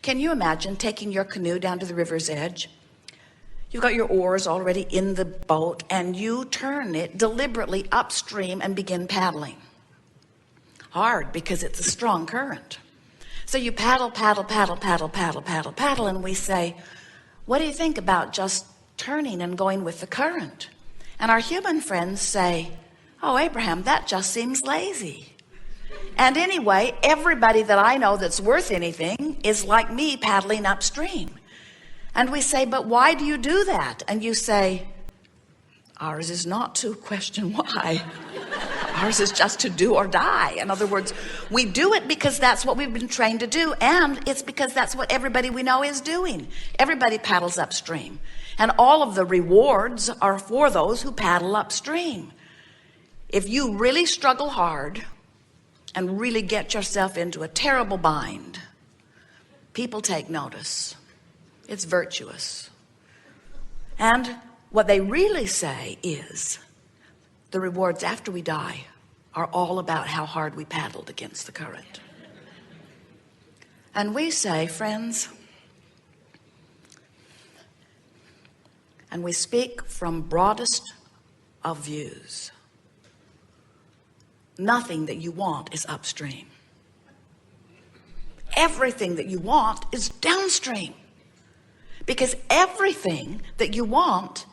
Can you imagine taking your canoe down to the river's edge? You've got your oars already in the boat, and you turn it deliberately upstream and begin paddling. Hard, because it's a strong current. So you paddle, paddle, paddle, paddle, paddle, paddle, paddle, and we say, what do you think about just turning and going with the current? And our human friends say, oh, Abraham, that just seems lazy. And anyway, everybody that I know that's worth anything is like me paddling upstream. And we say, but why do you do that? And you say, ours is not to question why. Ours is just to do or die. In other words, we do it because that's what we've been trained to do, and it's because that's what everybody we know is doing. Everybody paddles upstream, and all of the rewards are for those who paddle upstream. If you really struggle hard and really get yourself into a terrible bind, people take notice. It's virtuous. And what they really say is the rewards after we die are all about how hard we paddled against the current. And we say, friends, and we speak from broadest of views, nothing that you want is upstream. Everything that you want is downstream. Because everything that you want,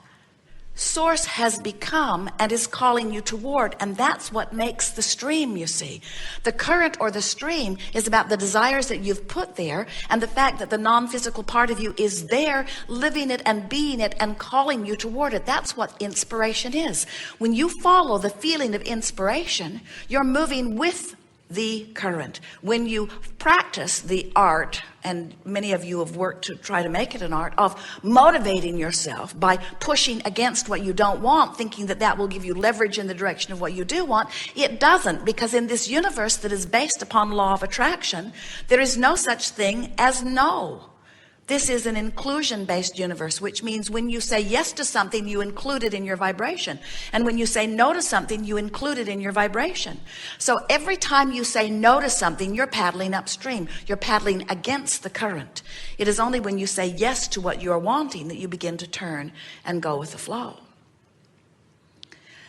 source has become and is calling you toward, and that's what makes the stream, you see. The current or the stream is about the desires that you've put there, and the fact that the non-physical part of you is there, living it and being it and calling you toward it. That's what inspiration is. When you follow the feeling of inspiration, you're moving with the current. When you practice the art, and many of you have worked to try to make it an art, of motivating yourself by pushing against what you don't want, thinking that that will give you leverage in the direction of what you do want, it doesn't, because in this universe that is based upon law of attraction, there is no such thing as no. This is an inclusion-based universe, which means when you say yes to something, you include it in your vibration. And when you say no to something, you include it in your vibration. So every time you say no to something, you're paddling upstream. You're paddling against the current. It is only when you say yes to what you're wanting that you begin to turn and go with the flow.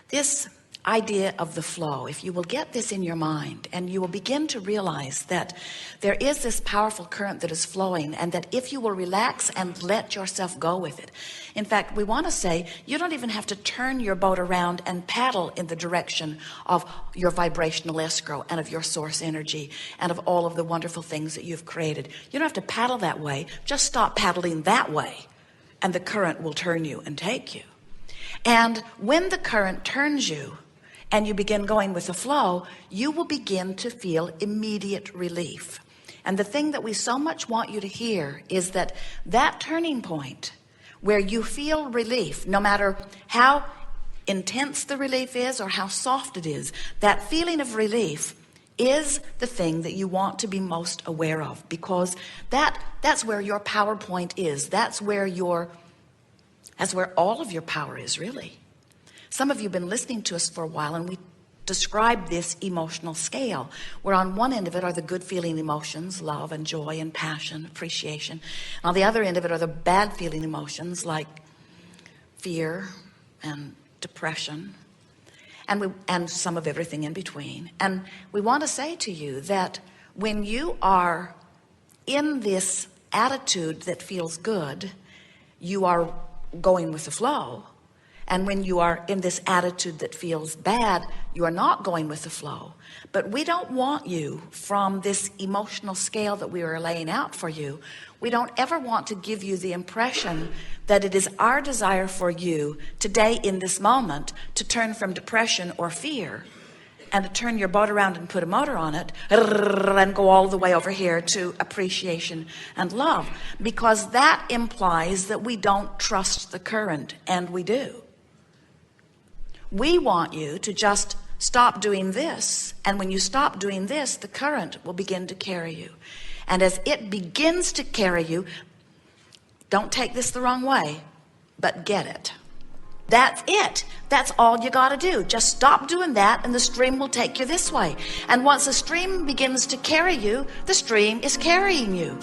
This idea of the flow, if you will get this in your mind, and you will begin to realize that there is this powerful current that is flowing, and that if you will relax and let yourself go with it. In fact, we want to say you don't even have to turn your boat around and paddle in the direction of your vibrational escrow and of your source energy and of all of the wonderful things that you've created. You don't have to paddle that way. Just stop paddling that way, and the current will turn you and take you. And when the current turns you, and you begin going with the flow, you will begin to feel immediate relief. And the thing that we so much want you to hear is that that turning point where you feel relief, no matter how intense the relief is or how soft it is, that feeling of relief is the thing that you want to be most aware of, because that's where your power point is. That's where all of your power is, really. Some of you have been listening to us for a while, and we describe this emotional scale, where on one end of it are the good feeling emotions, love and joy and passion, appreciation. And on the other end of it are the bad feeling emotions like fear and depression, and some of everything in between. And we want to say to you that when you are in this attitude that feels good, you are going with the flow. And when you are in this attitude that feels bad, you are not going with the flow. But we don't want you, from this emotional scale that we are laying out for you, we don't ever want to give you the impression that it is our desire for you today in this moment to turn from depression or fear and to turn your boat around and put a motor on it and go all the way over here to appreciation and love, because that implies that we don't trust the current, and we do. We want you to just stop doing this, and when you stop doing this, the current will begin to carry you. And as it begins to carry you, don't take this the wrong way, but get it. That's it. That's all you got to do. Just stop doing that, and the stream will take you this way. And once the stream begins to carry you, the stream is carrying you.